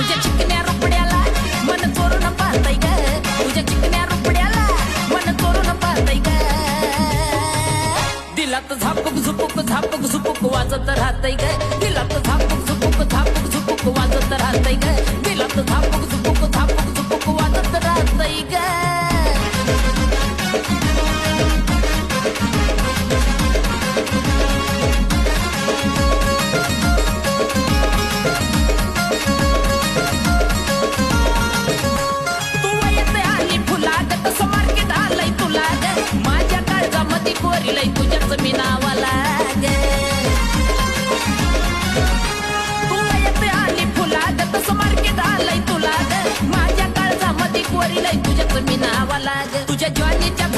तुझ्या चिकन्या रुपड्याला मन चोरून पाहतय ग तुझ्या चिकन्या रुपड्याला मन चोरून पाहतय ग दिलात झापूक झुपूक वाजत राहतय ग दिलात झापूक झुपूक वाजत राहतय ग दिलात झापूक झुपूक वाजत राहतय ग कोरिलय तुझ्याच मी नावाला ग तुला येते आली फुलाग तसं मार्केट आलंय तुला ग माझ्या काळजामध्ये कोरिलय तुझ्याच मी नावाला ग तुझ्या ज्वानीच्या